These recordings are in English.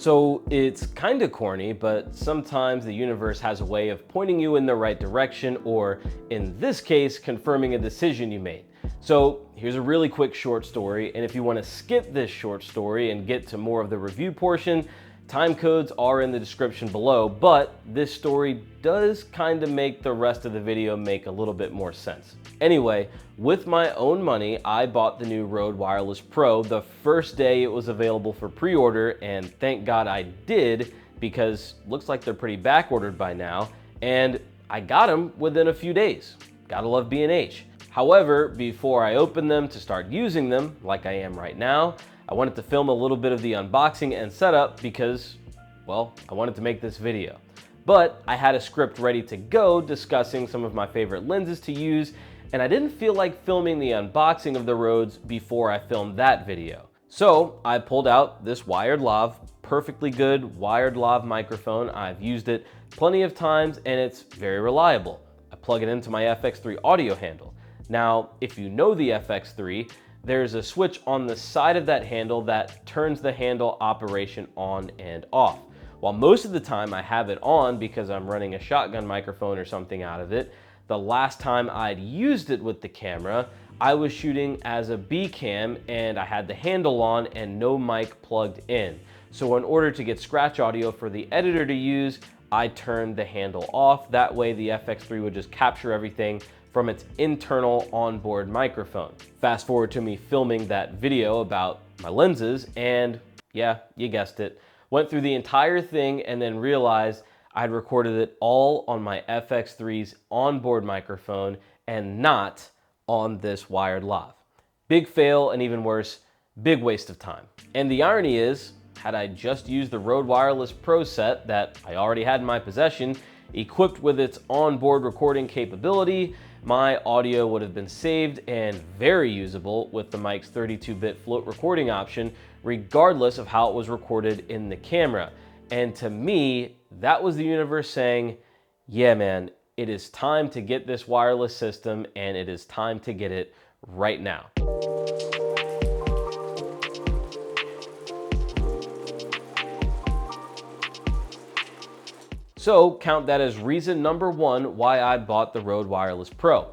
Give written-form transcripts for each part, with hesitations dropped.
So it's kind of corny, but sometimes the universe has a way of pointing you in the right direction, or in this case, confirming a decision you made. So here's a really quick short story, and if you want to skip this short story and get to more of the review portion, time codes are in the description below, but this story does kind of make the rest of the video make a little bit more sense. Anyway, with my own money, I bought the new Rode Wireless Pro the first day it was available for pre-order, and thank God I did, because looks like they're pretty back ordered by now, and I got them within a few days. Gotta love B&H. However, before I opened them to start using them, like I am right now, I wanted to film a little bit of the unboxing and setup because, well, I wanted to make this video. But I had a script ready to go discussing some of my favorite lenses to use, and I didn't feel like filming the unboxing of the Rodes before I filmed that video. So I pulled out this wired lav, perfectly good wired lav microphone. I've used it plenty of times and it's very reliable. I plug it into my FX3 audio handle. Now, if you know the FX3, there's a switch on the side of that handle that turns the handle operation on and off. While most of the time I have it on because I'm running a shotgun microphone or something out of it, the last time I'd used it with the camera, I was shooting as a B cam and I had the handle on and no mic plugged in. So in order to get scratch audio for the editor to use, I turned the handle off. That way the FX3 would just capture everything from its internal onboard microphone. Fast forward to me filming that video about my lenses and yeah, you guessed it, went through the entire thing and then realized I'd recorded it all on my FX3's onboard microphone and not on this wired lav. Big fail, and even worse, big waste of time. And the irony is, had I just used the Rode Wireless Pro set that I already had in my possession, equipped with its onboard recording capability, my audio would have been saved and very usable with the mic's 32-bit float recording option, regardless of how it was recorded in the camera. And to me, that was the universe saying, yeah man, it is time to get this wireless system and it is time to get it right now. So count that as reason number one why I bought the Rode Wireless Pro.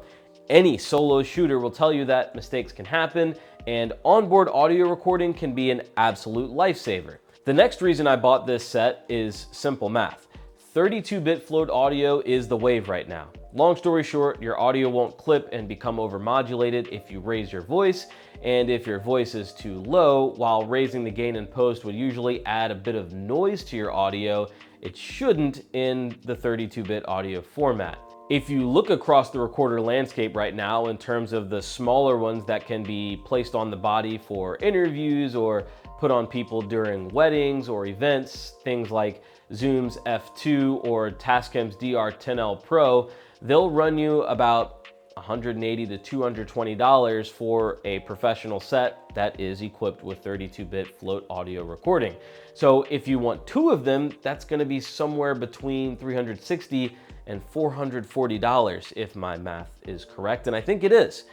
Any solo shooter will tell you that mistakes can happen and onboard audio recording can be an absolute lifesaver. The next reason I bought this set is simple math. 32-bit float audio is the wave right now. Long story short, your audio won't clip and become overmodulated if you raise your voice, and if your voice is too low, while raising the gain in post would usually add a bit of noise to your audio, it shouldn't in the 32-bit audio format. If you look across the recorder landscape right now in terms of the smaller ones that can be placed on the body for interviews or put on people during weddings or events, things like Zoom's F2 or Tascam's DR10L Pro, they'll run you about $180 to $220 for a professional set that is equipped with 32-bit float audio recording. So if you want two of them, that's going to be somewhere between $360 and $440 if my math is correct, and I think it is.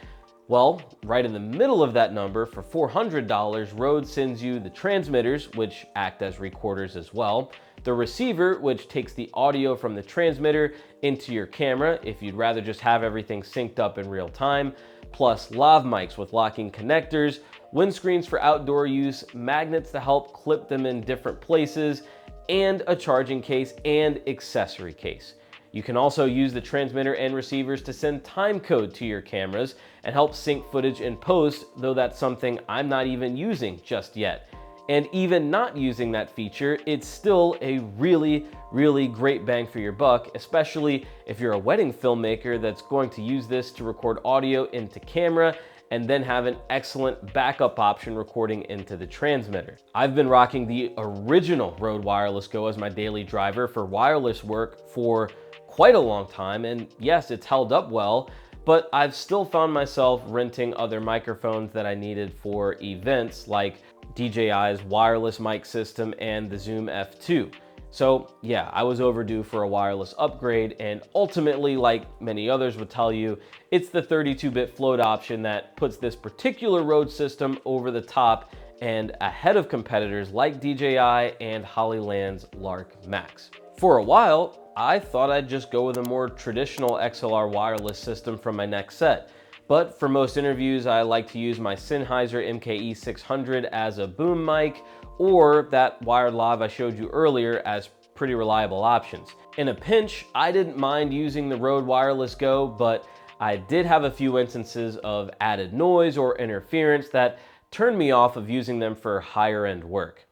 Well, right in the middle of that number, for $400, Rode sends you the transmitters, which act as recorders as well, the receiver, which takes the audio from the transmitter into your camera if you'd rather just have everything synced up in real time, plus lav mics with locking connectors, windscreens for outdoor use, magnets to help clip them in different places, and a charging case and accessory case. You can also use the transmitter and receivers to send time code to your cameras and help sync footage in post, though that's something I'm not even using just yet. And even not using that feature, it's still a really great bang for your buck, especially if you're a wedding filmmaker that's going to use this to record audio into camera and then have an excellent backup option recording into the transmitter. I've been rocking the original Rode Wireless Go as my daily driver for wireless work for quite a long time, and yes, it's held up well, but I've still found myself renting other microphones that I needed for events like DJI's wireless mic system and the Zoom F2. So yeah, I was overdue for a wireless upgrade, and ultimately, like many others would tell you, it's the 32-bit float option that puts this particular Rode system over the top and ahead of competitors like DJI and Hollyland's Lark Max. For a while, I thought I'd just go with a more traditional XLR wireless system from my next set. But for most interviews, I like to use my Sennheiser MKE 600 as a boom mic, or that wired lav I showed you earlier as pretty reliable options. In a pinch, I didn't mind using the Rode Wireless Go, but I did have a few instances of added noise or interference that turned me off of using them for higher end work.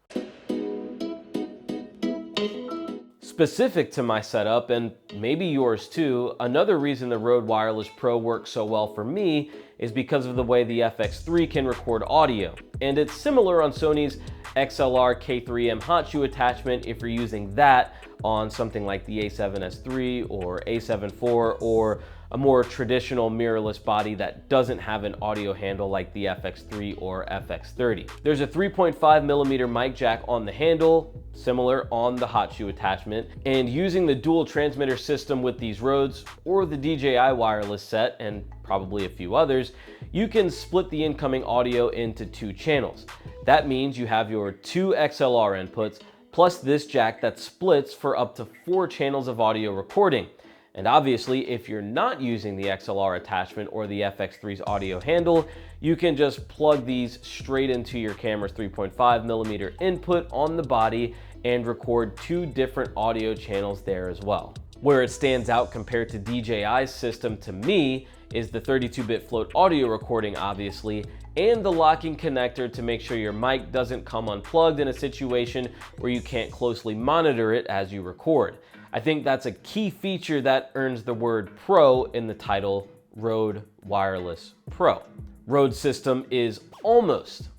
Specific to my setup, and maybe yours too, another reason the Rode Wireless Pro works so well for me is because of the way the FX3 can record audio. And it's similar on Sony's XLR K3M hot shoe attachment if you're using that on something like the A7S III or A7 IV or a more traditional mirrorless body that doesn't have an audio handle like the FX3 or FX30. There's a 3.5mm mic jack on the handle, similar on the hot shoe attachment, and using the dual transmitter system with these Rodes or the DJI wireless set and probably a few others, you can split the incoming audio into 2 channels. That means you have your 2 XLR inputs plus this jack that splits for up to 4 channels of audio recording. And obviously, if you're not using the XLR attachment or the FX3's audio handle, you can just plug these straight into your camera's 3.5mm input on the body and record 2 different audio channels there as well. Where it stands out compared to DJI's system to me is the 32-bit float audio recording, obviously, and the locking connector to make sure your mic doesn't come unplugged in a situation where you can't closely monitor it as you record. I think that's a key feature that earns the word Pro in the title Rode Wireless Pro. Rode's system is almost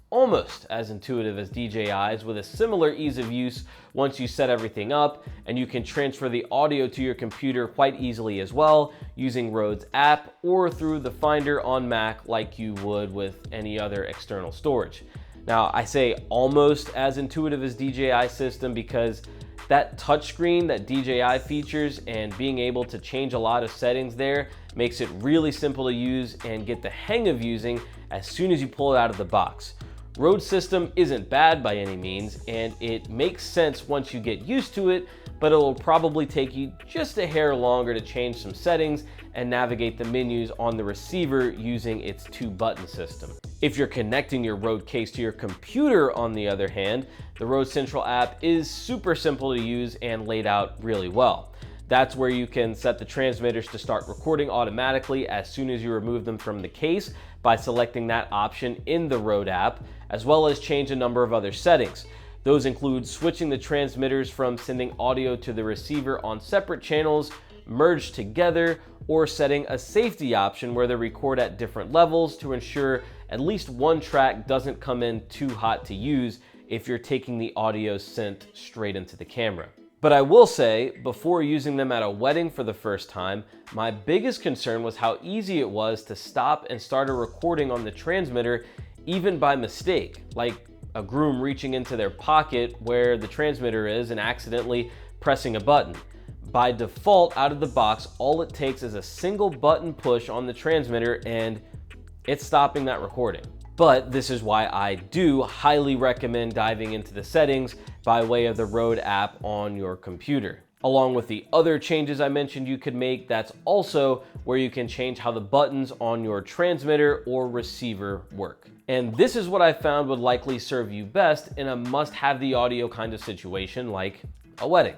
as intuitive as DJI's with a similar ease of use once you set everything up, and you can transfer the audio to your computer quite easily as well using Rode's app or through the Finder on Mac like you would with any other external storage. Now, I say almost as intuitive as DJI's system because that touchscreen that DJI features and being able to change a lot of settings there makes it really simple to use and get the hang of using as soon as you pull it out of the box. Rode's system isn't bad by any means, and it makes sense once you get used to it, but it'll probably take you just a hair longer to change some settings and navigate the menus on the receiver using its 2-button system. If you're connecting your Rode case to your computer, on the other hand, the Rode Central app is super simple to use and laid out really well. That's where you can set the transmitters to start recording automatically as soon as you remove them from the case by selecting that option in the Rode app, as well as change a number of other settings. Those include switching the transmitters from sending audio to the receiver on separate channels, merged together, or setting a safety option where they record at different levels to ensure at least one track doesn't come in too hot to use if you're taking the audio sent straight into the camera. But I will say, before using them at a wedding for the first time, my biggest concern was how easy it was to stop and start a recording on the transmitter even by mistake, like a groom reaching into their pocket where the transmitter is and accidentally pressing a button. By default, out of the box, all it takes is a single button push on the transmitter and it's stopping that recording. But this is why I do highly recommend diving into the settings by way of the Rode app on your computer. Along with the other changes I mentioned you could make, that's also where you can change how the buttons on your transmitter or receiver work. And this is what I found would likely serve you best in a must-have the audio kind of situation like a wedding.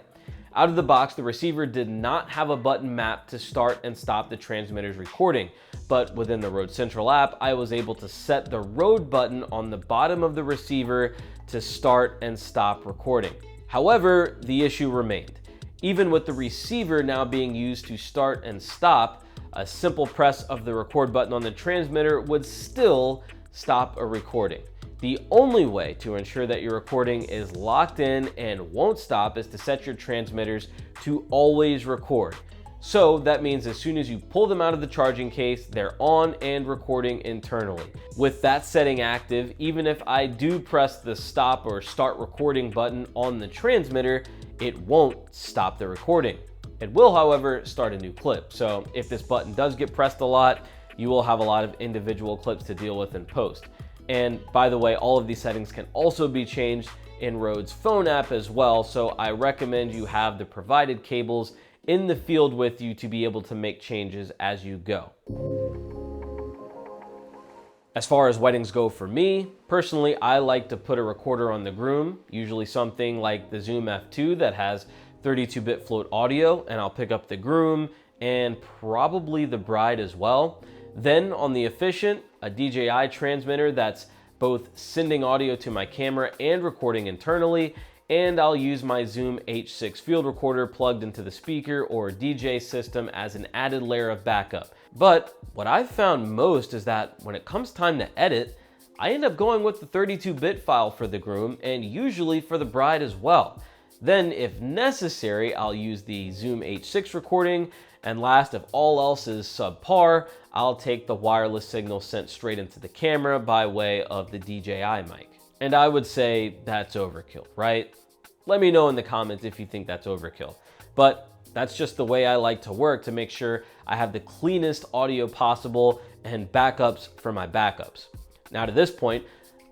Out of the box, the receiver did not have a button map to start and stop the transmitter's recording, but within the Rode Central app, I was able to set the Rode button on the bottom of the receiver to start and stop recording. However, the issue remained. Even with the receiver now being used to start and stop, a simple press of the record button on the transmitter would still stop a recording. The only way to ensure that your recording is locked in and won't stop is to set your transmitters to always record. So that means as soon as you pull them out of the charging case, they're on and recording internally. With that setting active, even if I do press the stop or start recording button on the transmitter, it won't stop the recording. It will, however, start a new clip. So if this button does get pressed a lot, you will have a lot of individual clips to deal with in post. And by the way, all of these settings can also be changed in Rode's phone app as well, so I recommend you have the provided cables in the field with you to be able to make changes as you go. As far as weddings go for me, personally, I like to put a recorder on the groom, usually something like the Zoom F2 that has 32-bit float audio, and I'll pick up the groom and probably the bride as well. Then on the efficient, a DJI transmitter that's both sending audio to my camera and recording internally, and I'll use my Zoom H6 field recorder plugged into the speaker or DJ system as an added layer of backup. But what I've found most is that when it comes time to edit, I end up going with the 32-bit file for the groom and usually for the bride as well. Then if necessary, I'll use the Zoom H6 recording, and last, if all else is subpar, I'll take the wireless signal sent straight into the camera by way of the DJI mic. And I would say that's overkill, right? Let me know in the comments if you think that's overkill. But that's just the way I like to work to make sure I have the cleanest audio possible and backups for my backups. Now to this point,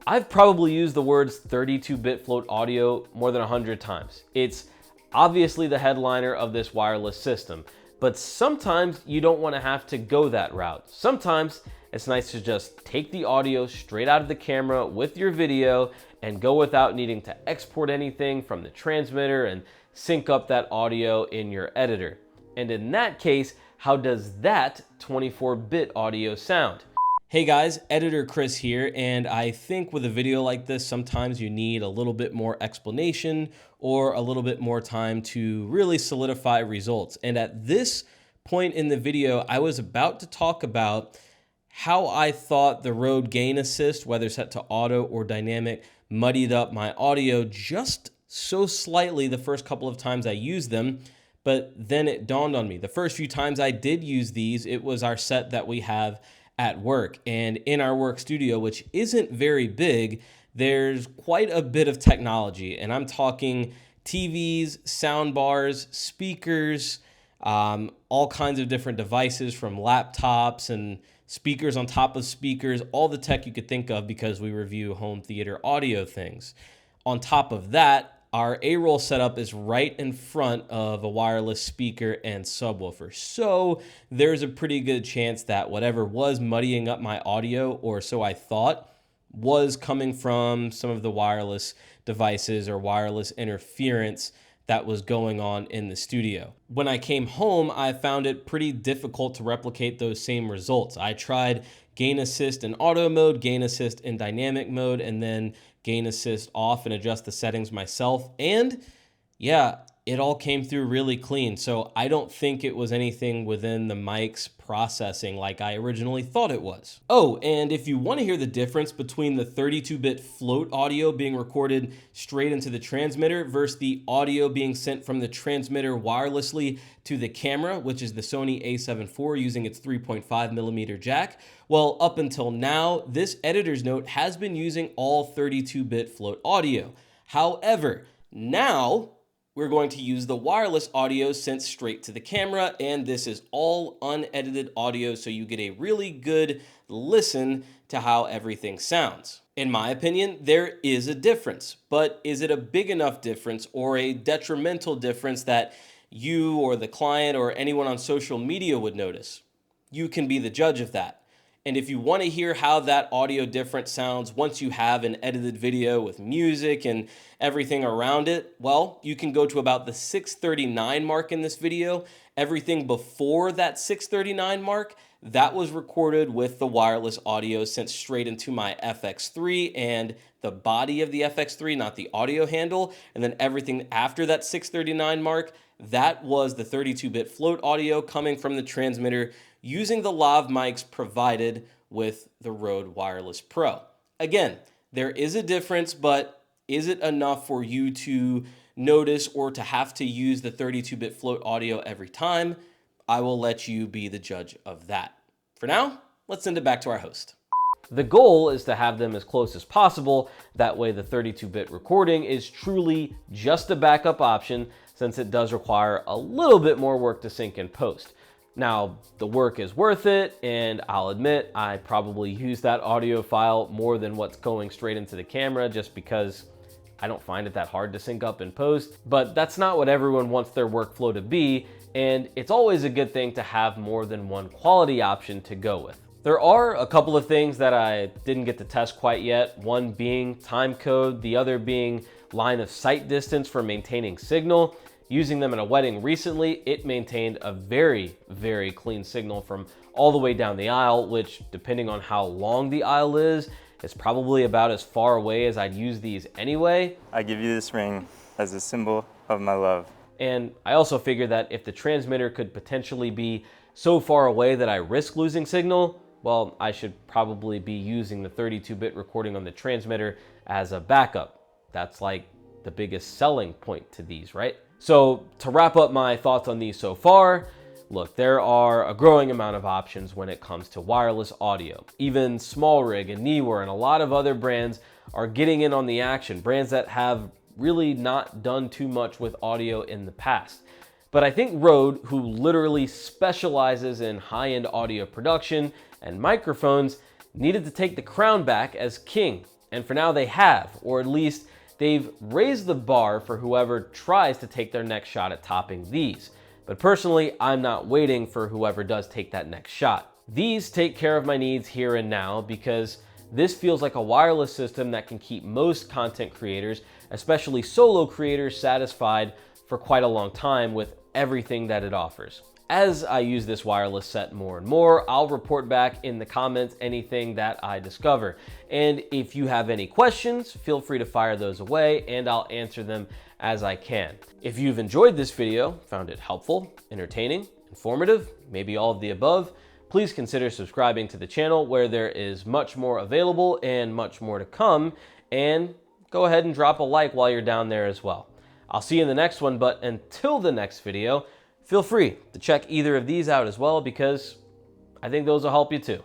I've probably used the words 32-bit float audio more than 100 times. It's obviously the headliner of this wireless system, but sometimes you don't want to have to go that route. Sometimes it's nice to just take the audio straight out of the camera with your video and go without needing to export anything from the transmitter and sync up that audio in your editor. And in that case, how does that 24-bit audio sound? Hey guys, Editor Chris here, and I think with a video like this, sometimes you need a little bit more explanation or a little bit more time to really solidify results. And at this point in the video, I was about to talk about how I thought the Rode Gain Assist, whether set to auto or dynamic, muddied up my audio just so slightly the first couple of times I used them. But then it dawned on me, the first few times I did use these, it was our set that we have at work. And in our work studio, which isn't very big, there's quite a bit of technology. And I'm talking TVs, sound bars, speakers, all kinds of different devices from laptops and speakers on top of speakers, all the tech you could think of because we review home theater audio things. On top of that, our A-roll setup is right in front of a wireless speaker and subwoofer. So there's a pretty good chance that whatever was muddying up my audio, or so I thought, was coming from some of the wireless devices or wireless interference that was going on in the studio. When I came home, I found it pretty difficult to replicate those same results. I tried Gain Assist in auto mode, Gain Assist in dynamic mode, and then Gain Assist off and adjust the settings myself. And yeah, it all came through really clean. So I don't think it was anything within the mic's processing like I originally thought it was. Oh, and if you want to hear the difference between the 32-bit float audio being recorded straight into the transmitter versus the audio being sent from the transmitter wirelessly to the camera, which is the Sony a7 IV using its 3.5mm jack, well, up until now, this editor's note has been using all 32-bit float audio. However, now we're going to use the wireless audio sent straight to the camera, and this is all unedited audio, so you get a really good listen to how everything sounds. In my opinion, there is a difference, but is it a big enough difference or a detrimental difference that you or the client or anyone on social media would notice? You can be the judge of that. And if you want to hear how that audio difference sounds once you have an edited video with music and everything around it, well, you can go to about the 639 mark in this video. Everything before that 639 mark, that was recorded with the wireless audio sent straight into my FX3 and the body of the FX3, not the audio handle. And then everything after that 639 mark, that was the 32-bit float audio coming from the transmitter using the lav mics provided with the Rode Wireless Pro. Again, there is a difference, but is it enough for you to notice or to have to use the 32-bit float audio every time? I will let you be the judge of that. For now, let's send it back to our host. The goal is to have them as close as possible. That way the 32-bit recording is truly just a backup option, since it does require a little bit more work to sync in post. Now, the work is worth it, and I'll admit I probably use that audio file more than what's going straight into the camera just because I don't find it that hard to sync up in post. But that's not what everyone wants their workflow to be, and it's always a good thing to have more than one quality option to go with. There are a couple of things that I didn't get to test quite yet, one being time code, the other being line of sight distance for maintaining signal. Using them at a wedding recently, it maintained a very, very clean signal from all the way down the aisle, which, depending on how long the aisle is probably about as far away as I'd use these anyway. I give you this ring as a symbol of my love. And I also figured that if the transmitter could potentially be so far away that I risk losing signal, well, I should probably be using the 32-bit recording on the transmitter as a backup. That's like the biggest selling point to these, right? So to wrap up my thoughts on these so far, look, there are a growing amount of options when it comes to wireless audio. Even SmallRig and Neewer and a lot of other brands are getting in on the action, brands that have really not done too much with audio in the past. But I think Rode, who literally specializes in high-end audio production and microphones, needed to take the crown back as king. And for now they have, or at least they've raised the bar for whoever tries to take their next shot at topping these. But personally, I'm not waiting for whoever does take that next shot. These take care of my needs here and now because this feels like a wireless system that can keep most content creators, especially solo creators, satisfied for quite a long time with everything that it offers. As I use this wireless set more and more, I'll report back in the comments anything that I discover. And if you have any questions, feel free to fire those away and I'll answer them as I can. If you've enjoyed this video, found it helpful, entertaining, informative, maybe all of the above, please consider subscribing to the channel where there is much more available and much more to come. And go ahead and drop a like while you're down there as well. I'll see you in the next one, but until the next video, feel free to check either of these out as well because I think those will help you too.